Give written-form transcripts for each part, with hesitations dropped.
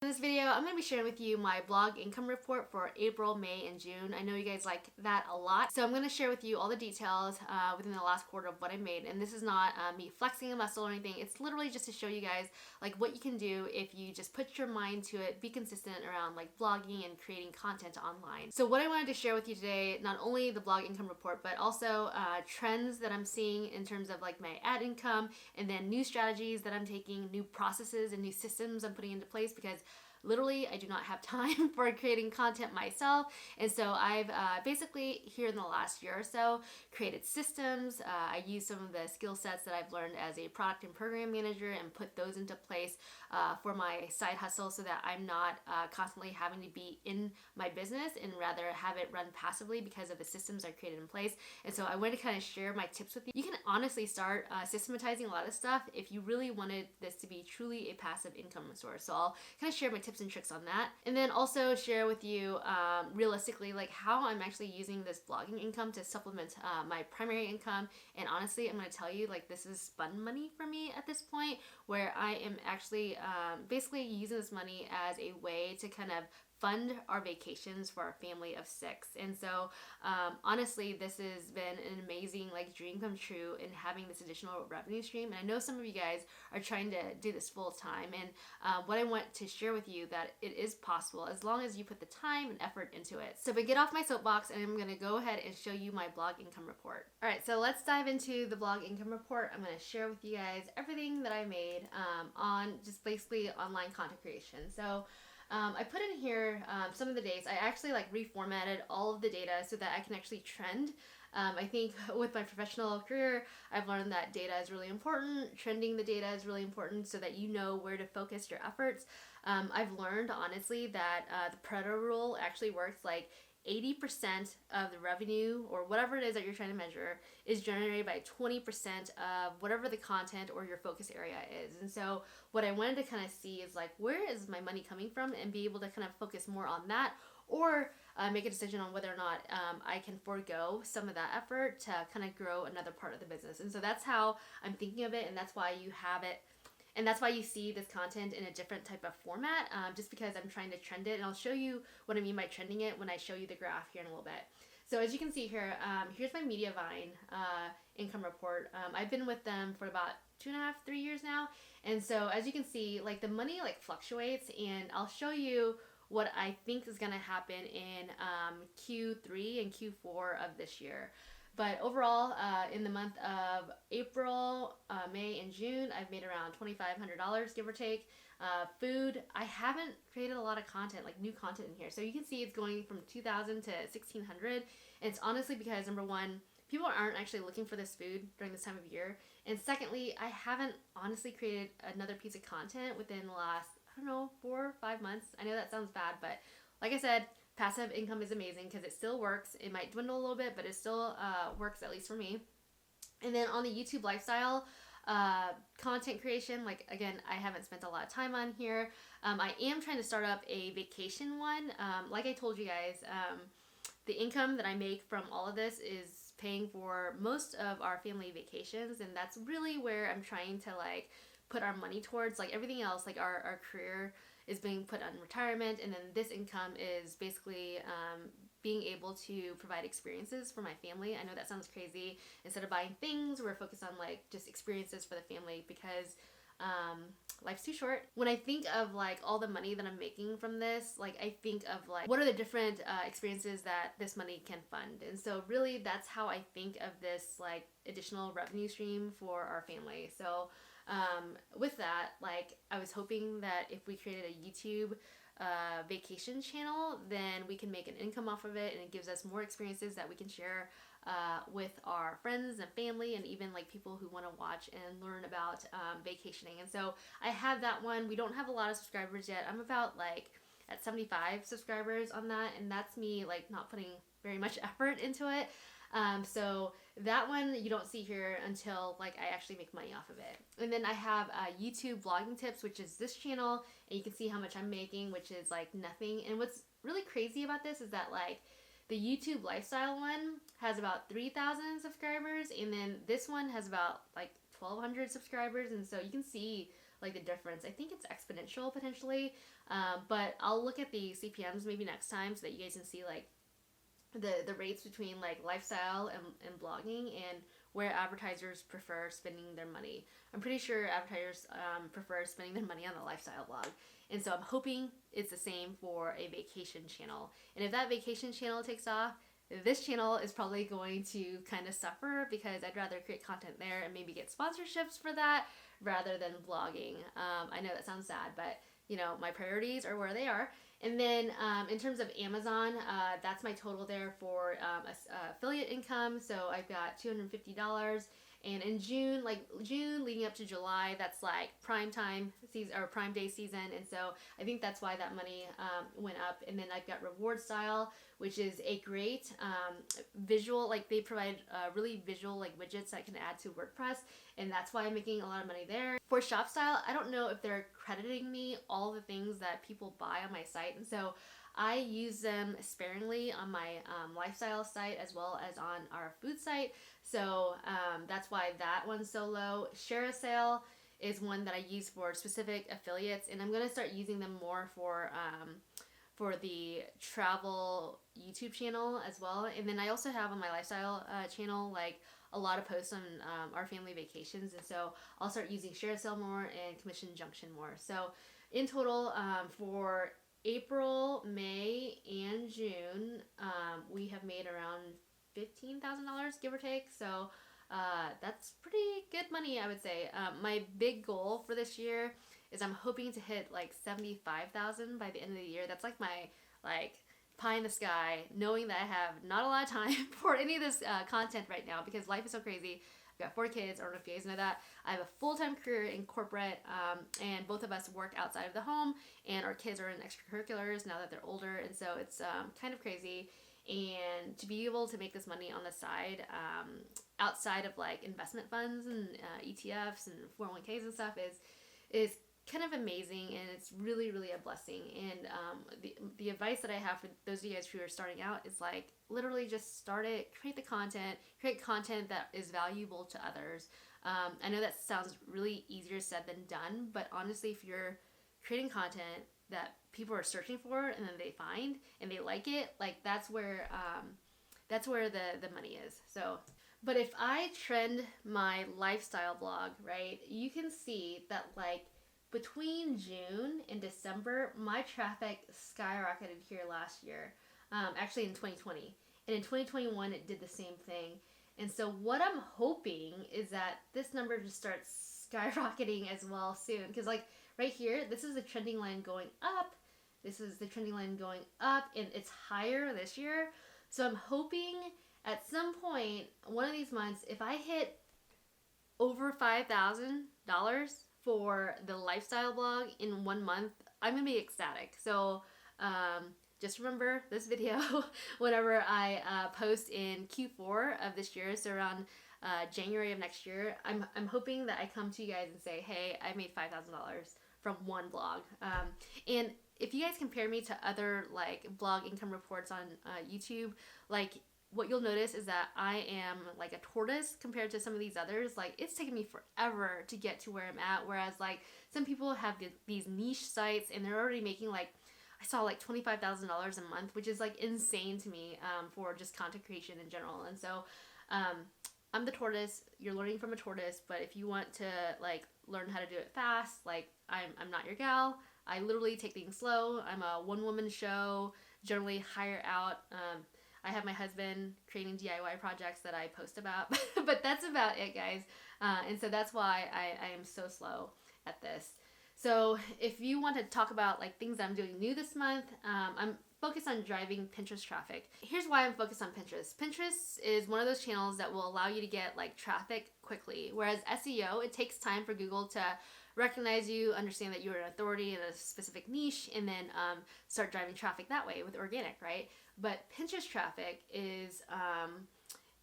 In this video, I'm going to be sharing with you my blog income report for April, May, and June. I know you guys like that a lot. So I'm going to share with you all the details within the last quarter of what I made. And this is not me flexing a muscle or anything. It's literally just to show you guys like what you can do if you just put your mind to it, be consistent around like blogging and creating content online. So what I wanted to share with you today, not only the blog income report, but also trends that I'm seeing in terms of like my ad income, and then new strategies that I'm taking, new processes and new systems I'm putting into place, because literally, I do not have time for creating content myself. And so I've basically, here in the last year or so, created systems. I use some of the skill sets that I've learned as a product and program manager and put those into place for my side hustle, so that I'm not constantly having to be in my business and rather have it run passively because of the systems I created in place. And so I wanted to kind of share my tips with you. You can honestly start systematizing a lot of stuff if you really wanted this to be truly a passive income source. So I'll kind of share my tips and tricks on that, and then also share with you realistically like how I'm actually using this blogging income to supplement my primary income. And honestly, I'm going to tell you, like, this is fun money for me at this point, where I am actually basically using this money as a way to kind of fund our vacations for our family of 6. And so honestly, this has been an amazing like dream come true in having this additional revenue stream. And I know some of you guys are trying to do this full time, and what I want to share with you, that it is possible as long as you put the time and effort into it. So but get off my soapbox, and I'm going to go ahead and show you my blog income report. All right, so let's dive into the blog income report. I'm going to share with you guys everything that I made on just basically online content creation. So I put in here some of the days. I actually like reformatted all of the data so that I can actually trend. I think with my professional career, I've learned that data is really important. Trending the data is really important so that you know where to focus your efforts. I've learned honestly that the Pareto rule actually works. Like 80% of the revenue, or whatever it is that you're trying to measure, is generated by 20% of whatever the content or your focus area is. And so what I wanted to kind of see is like, where is my money coming from, and be able to kind of focus more on that, or make a decision on whether or not I can forego some of that effort to kind of grow another part of the business. And so that's how I'm thinking of it, and that's why you have it. And that's why you see this content in a different type of format, just because I'm trying to trend it. And I'll show you what I mean by trending it when I show you the graph here in a little bit. So as you can see here, here's my Mediavine income report. I've been with them for about 2.5, 3 years now. And so as you can see, like the money like fluctuates, and I'll show you what I think is going to happen in Q3 and Q4 of this year. But overall, in the month of April, May, and June, I've made around $2,500, give or take. Food, I haven't created a lot of content, like new content in here. So you can see it's going from 2,000 to 1,600. And it's honestly because, number one, people aren't actually looking for this food during this time of year. And secondly, I haven't honestly created another piece of content within the last, I don't know, 4 or 5 months. I know that sounds bad, but like I said, passive income is amazing because it still works. It might dwindle a little bit, but it still works, at least for me. And then on the YouTube lifestyle content creation, like again, I haven't spent a lot of time on here. I am trying to start up a vacation one. Like I told you guys, the income that I make from all of this is paying for most of our family vacations, and that's really where I'm trying to like put our money towards. Like everything else, like our career is being put on retirement, and then this income is basically being able to provide experiences for my family. I know that sounds crazy. Instead of buying things, we're focused on like just experiences for the family, because life's too short. When I think of like all the money that I'm making from this, like I think of like what are the different experiences that this money can fund. And so really that's how I think of this like additional revenue stream for our family. So with that, like I was hoping that if we created a YouTube vacation channel, then we can make an income off of it, and it gives us more experiences that we can share with our friends and family, and even like people who want to watch and learn about vacationing. And so I have that one. We don't have a lot of subscribers yet. I'm about like at 75 subscribers on that, and that's me like not putting very much effort into it. So that one you don't see here until like I actually make money off of it. And then I have YouTube vlogging tips, which is this channel, and you can see how much I'm making, which is like nothing. And what's really crazy about this is that like the YouTube lifestyle one has about 3,000 subscribers, and then this one has about like 1,200 subscribers. And so you can see like the difference. I think it's exponential potentially, but I'll look at the CPMs maybe next time so that you guys can see like the rates between like lifestyle and blogging and where advertisers prefer spending their money. I'm pretty sure advertisers prefer spending their money on the lifestyle blog. And so I'm hoping it's the same for a vacation channel. And if that vacation channel takes off, this channel is probably going to kind of suffer because I'd rather create content there and maybe get sponsorships for that rather than blogging. I know that sounds sad, but you know, my priorities are where they are. And then in terms of Amazon, that's my total there for affiliate income. So I've got $250. And in June, like June leading up to July, that's like prime time season or prime day season. And so I think that's why that money went up. And then I've got Reward Style, which is a great visual, like they provide really visual like widgets that can add to WordPress. And that's why I'm making a lot of money there. For Shop Style, I don't know if they're crediting me all the things that people buy on my site. And so I use them sparingly on my lifestyle site as well as on our food site. So that's why that one's so low. Share a Sale is one that I use for specific affiliates, and I'm going to start using them more for the travel YouTube channel as well. And then I also have on my lifestyle channel like a lot of posts on our family vacations, and so I'll start using Share a Sale more and Commission Junction more. So in total for April, May, and June, we have made around $15,000, give or take. So that's pretty good money, I would say. My big goal for this year is I'm hoping to hit like 75,000 by the end of the year. That's like my pie in the sky, knowing that I have not a lot of time for any of this content right now because life is so crazy. I've got 4 kids. I don't know if you guys know that. I have a full-time career in corporate, and both of us work outside of the home, and our kids are in extracurriculars now that they're older, and so it's kind of crazy. And to be able to make this money on the side, outside of like investment funds and ETFs and 401ks and stuff is kind of amazing, and it's really, really a blessing. And the advice that I have for those of you guys who are starting out is like literally just start it, create the content, create content that is valuable to others. I know that sounds really easier said than done, but honestly, if you're creating content that people are searching for and then they find and they like it, like that's where the money is. So, but if I trend my lifestyle blog, right, you can see that like between June and December, my traffic skyrocketed here last year, actually in 2020. And in 2021, it did the same thing. And so what I'm hoping is that this number just starts skyrocketing as well soon. Because like right here, this is the trending line going up. This is the trending line going up, and it's higher this year. So I'm hoping at some point, one of these months, if I hit over $5,000 for the lifestyle blog in 1 month, I'm gonna be ecstatic. So just remember this video whenever I post in Q4 of this year, so around January of next year. I'm hoping that I come to you guys and say, hey, I made $5,000 from one blog. And if you guys compare me to other like blog income reports on YouTube, like what you'll notice is that I am like a tortoise compared to some of these others. Like it's taken me forever to get to where I'm at. Whereas like some people have these niche sites and they're already making like, I saw like $25,000 a month, which is like insane to me for just content creation in general. And so I'm the tortoise. You're learning from a tortoise, but if you want to like learn how to do it fast, like I'm not your gal. I literally take things slow. I'm a one-woman show, generally hire out. I have my husband creating DIY projects that I post about, but that's about it, guys. And so that's why I am so slow at this. So if you want to talk about like things I'm doing new this month, I'm focused on driving Pinterest traffic. Here's why I'm focused on Pinterest. Pinterest is one of those channels that will allow you to get like traffic quickly, whereas SEO, it takes time for Google to recognize you, understand that you're an authority in a specific niche, and then start driving traffic that way with organic, right? But Pinterest traffic is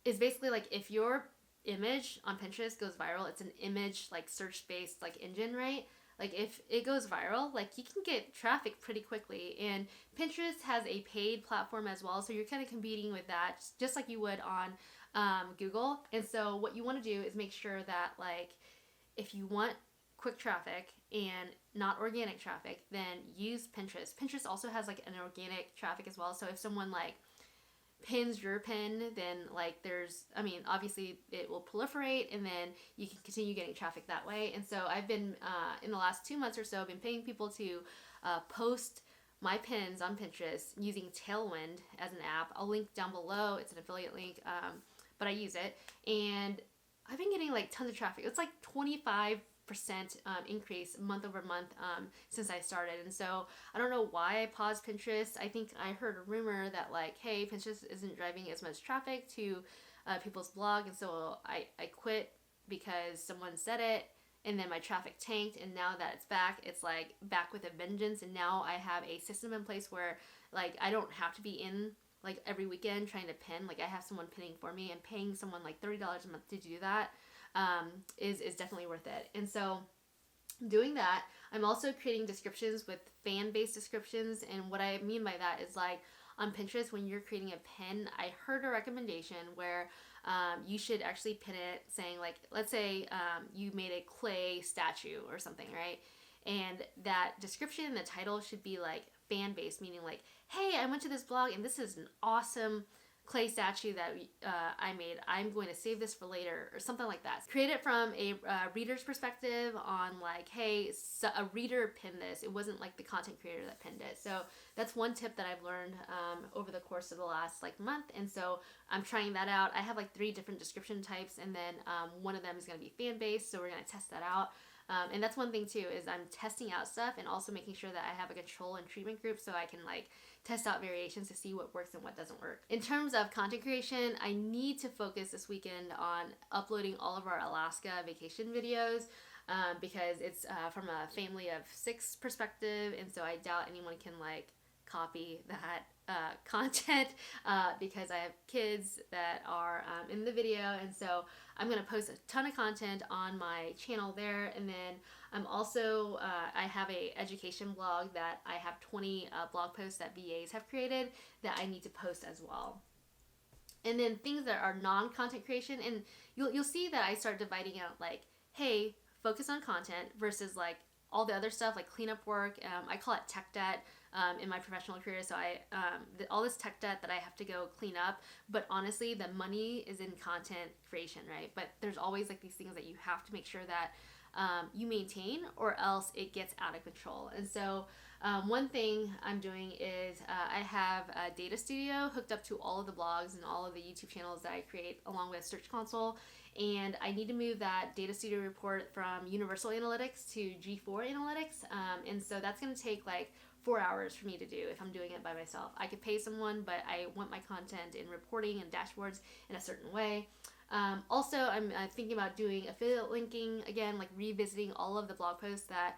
basically like if your image on Pinterest goes viral, it's an image like search-based like engine, right? Like if it goes viral, like you can get traffic pretty quickly, and Pinterest has a paid platform as well, so you're kind of competing with that just like you would on Google. And so what you want to do is make sure that like if you want quick traffic and not organic traffic, then use Pinterest. Pinterest also has like an organic traffic as well. So if someone like pins your pin, then like there's, I mean, obviously it will proliferate and then you can continue getting traffic that way. And so I've been, in the last 2 months or so, been paying people to post my pins on Pinterest using Tailwind as an app. I'll link down below. It's an affiliate link, but I use it. And I've been getting like tons of traffic. It's like 25% increase month over month since I started. And so I don't know why I paused Pinterest. I think I heard a rumor that like, hey, Pinterest isn't driving as much traffic to people's blog. And so I quit because someone said it. And then my traffic tanked, and now that it's back, it's like back with a vengeance. And now I have a system in place where like I don't have to be in like every weekend trying to pin. Like I have someone pinning for me, and paying someone like $30 a month to do that is definitely worth it. And so doing that, I'm also creating descriptions with fan-based descriptions. And what I mean by that is like on Pinterest, when you're creating a pin, I heard a recommendation where you should actually pin it saying like, let's say you made a clay statue or something, right? And that description, the title should be like fan-based, meaning like, hey, I went to this blog and this is an awesome clay statue that I made. I'm going to save this for later, or something like that. Create it from a reader's perspective on like, hey, so a reader pinned this. It wasn't like the content creator that pinned it. So that's one tip that I've learned over the course of the last like month. And so I'm trying that out. I have like 3 different description types, and then one of them is going to be fan-based. So we're going to test that out. And that's one thing too, is I'm testing out stuff and also making sure that I have a control and treatment group so I can like test out variations to see what works and what doesn't work. In terms of content creation, I need to focus this weekend on uploading all of our Alaska vacation videos because it's from a family of 6 perspective, and so I doubt anyone can like copy that content because I have kids that are in the video. And so I'm going to post a ton of content on my channel there. And then I'm also, I have a education blog that I have 20 blog posts that VAs have created that I need to post as well. And then things that are non-content creation, and you'll see that I start dividing out like, hey, focus on content versus like all the other stuff like cleanup work. I call it tech debt in my professional career. So all this tech debt that I have to go clean up, but honestly, the money is in content creation, right? But there's always like these things that you have to make sure that you maintain, or else it gets out of control. And so one thing I'm doing is I have a data studio hooked up to all of the blogs and all of the YouTube channels that I create along with Search Console. And I need to move that data studio report from Universal Analytics to G4 Analytics. And so that's going to take like 4 hours for me to do if I'm doing it by myself. I could pay someone, but I want my content in reporting and dashboards in a certain way. Also, I'm thinking about doing affiliate linking, again, like revisiting all of the blog posts that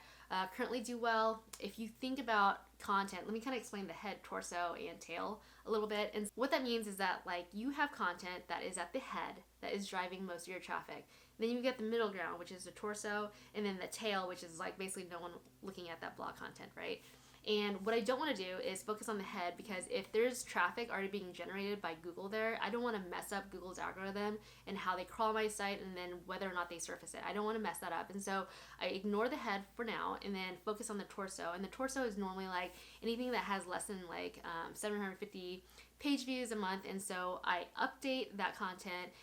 currently do well. If you think about content, let me kind of explain the head, torso, and tail a little bit. And what that means is that like you have content that is at the head that is driving most of your traffic. Then you get the middle ground, which is the torso, and then the tail, which is like basically no one looking at that blog content, right? And what I don't want to do is focus on the head, because if there's traffic already being generated by Google there, I don't want to mess up Google's algorithm and how they crawl my site and then whether or not they surface it. I don't want to mess that up. And so I ignore the head for now and then focus on the torso. And the torso is normally like anything that has less than like 750 page views a month. And so I update that content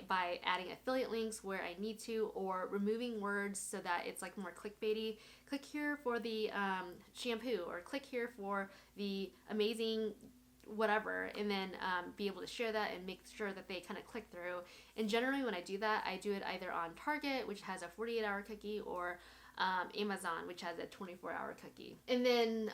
by adding affiliate links where I need to, or removing words so that it's like more clickbaity. Click here for the shampoo, or click here for the amazing whatever, and then be able to share that and make sure that they kind of click through. And generally when I do that, I do it either on Target, which has a 48-hour cookie, or Amazon, which has a 24-hour cookie. And then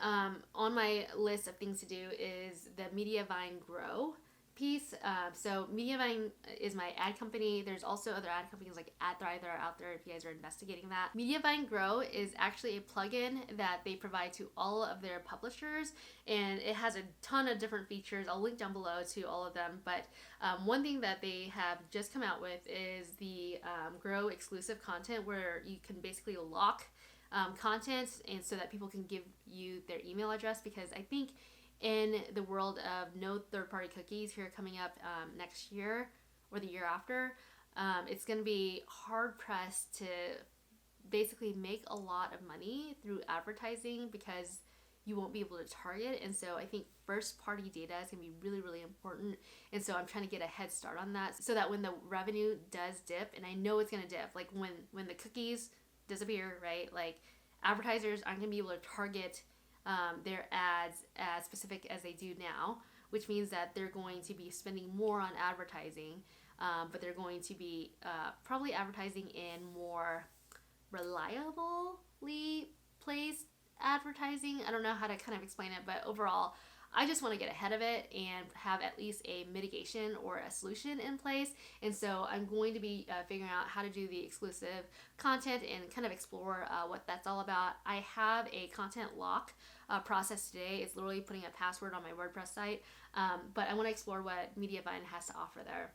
on my list of things to do is the Mediavine Grow piece. So Mediavine is my ad company. There's also other ad companies like AdThrive that are out there if you guys are investigating that. Mediavine Grow is actually a plugin that they provide to all of their publishers, and it has a ton of different features. I'll link down below to all of them, but one thing that they have just come out with is the Grow exclusive content, where you can basically lock content, and so that people can give you their email address, because I think in the world of no third-party cookies here coming up next year or the year after, it's going to be hard-pressed to basically make a lot of money through advertising because you won't be able to target. And so I think first party data is going to be really, really important. And so I'm trying to get a head start on that so that when the revenue does dip, and I know it's going to dip, like when the cookies disappear, right? Like advertisers aren't going to be able to target their ads as specific as they do now, which means that they're going to be spending more on advertising, but they're going to be probably advertising in more reliably placed advertising. I don't know how to kind of explain it, but overall, I just want to get ahead of it and have at least a mitigation or a solution in place. And so I'm going to be figuring out how to do the exclusive content and kind of explore what that's all about. I have a content lock process today. It's literally putting a password on my WordPress site, but I want to explore what Mediavine has to offer there.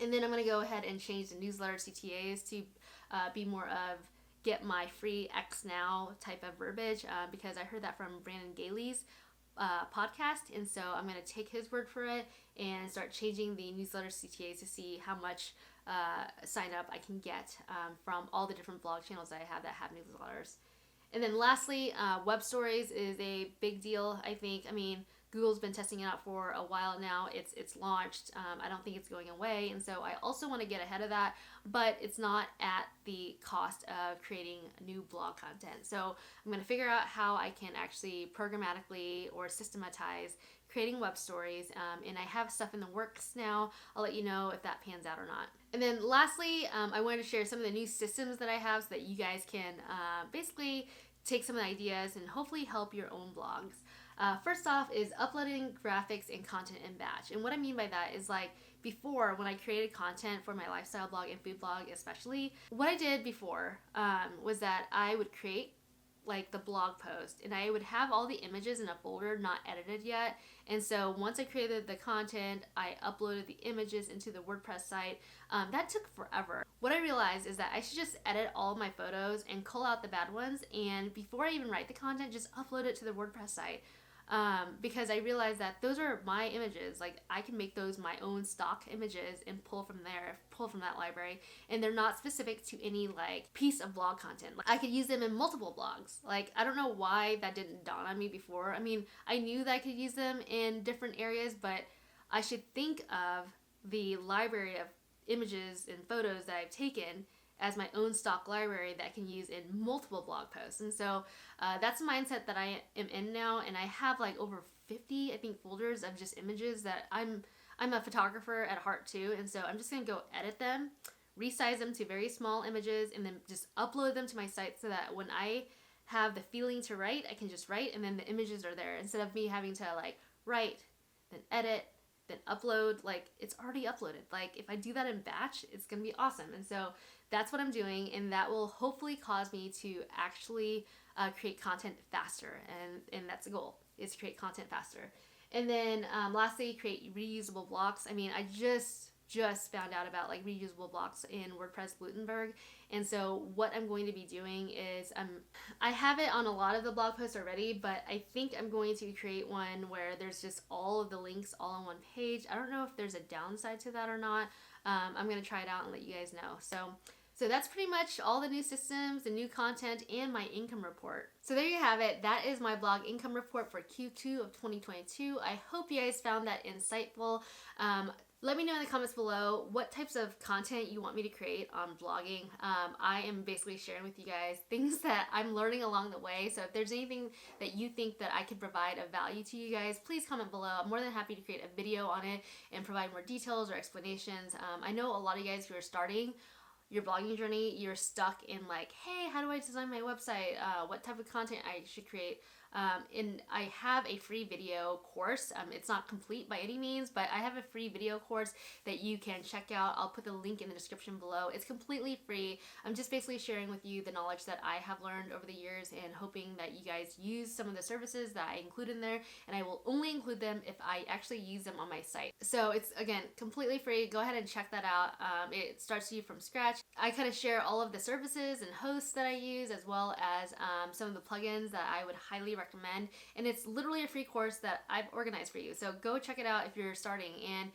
And then I'm going to go ahead and change the newsletter CTAs to be more of get my free X now type of verbiage because I heard that from Brandon Gailey's podcast, and so I'm going to take his word for it and start changing the newsletter CTAs to see how much sign up I can get from all the different blog channels that I have that have newsletters. And then lastly, web stories is a big deal, I think. I mean, Google's been testing it out for a while now. It's launched. I don't think it's going away. And so I also want to get ahead of that, but it's not at the cost of creating new blog content. So I'm going to figure out how I can actually programmatically or systematize creating web stories. And I have stuff in the works now. I'll let you know if that pans out or not. And then lastly, I wanted to share some of the new systems that I have so that you guys can basically take some of the ideas and hopefully help your own blogs. First off is uploading graphics and content in batch. And what I mean by that is like before when I created content for my lifestyle blog and food blog especially, what I did before was that I would create like the blog post and I would have all the images in a folder not edited yet. And so once I created the content, I uploaded the images into the WordPress site. That took forever. What I realized is that I should just edit all of my photos and cull out the bad ones, and before I even write the content, just upload it to the WordPress site. Because I realized that those are my images. Like I can make those my own stock images and pull from that library, and they're not specific to any like piece of blog content. Like, I could use them in multiple blogs. Like I don't know why that didn't dawn on me before. I mean, I knew that I could use them in different areas, but I should think of the library of images and photos that I've taken as my own stock library that I can use in multiple blog posts. And so that's a mindset that I am in now, and I have like over 50 I think folders of just images that I'm a photographer at heart too, and so I'm just gonna go edit them, resize them to very small images, and then just upload them to my site so that when I have the feeling to write, I can just write and then the images are there instead of me having to like write, then edit, then upload. Like it's already uploaded. Like if I do that in batch, it's gonna be awesome. And so that's what I'm doing, and that will hopefully cause me to actually create content faster, and that's the goal, is to create content faster. And then lastly, create reusable blocks. I mean, I just found out about like reusable blocks in WordPress Gutenberg, and so what I'm going to be doing is I have it on a lot of the blog posts already, but I think I'm going to create one where there's just all of the links all on one page. I don't know if there's a downside to that or not. I'm going to try it out and let you guys know. So that's pretty much all the new systems, the new content, and my income report. So there you have it. That is my blog income report for Q2 of 2022. I hope you guys found that insightful. Let me know in the comments below what types of content you want me to create on blogging. I am basically sharing with you guys things that I'm learning along the way. So if there's anything that you think that I could provide of value to you guys, please comment below. I'm more than happy to create a video on it and provide more details or explanations. I know a lot of you guys who are starting your blogging journey, you're stuck in like, hey, how do I design my website? What type of content I should create? And I have a free video course. It's not complete by any means, but I have a free video course that you can check out. I'll put the link in the description below. It's completely free. I'm just basically sharing with you the knowledge that I have learned over the years and hoping that you guys use some of the services that I include in there, and I will only include them if I actually use them on my site. So it's, again, completely free. Go ahead and check that out. It starts you from scratch. I kind of share all of the services and hosts that I use, as well as some of the plugins that I would highly recommend. And it's literally a free course that I've organized for you. So go check it out if you're starting, and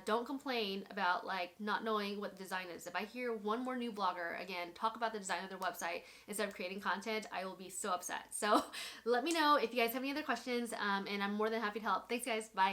don't complain about like not knowing what the design is. If I hear one more new blogger again talk about the design of their website instead of creating content, I will be so upset. So let me know if you guys have any other questions, and I'm more than happy to help. Thanks guys, bye.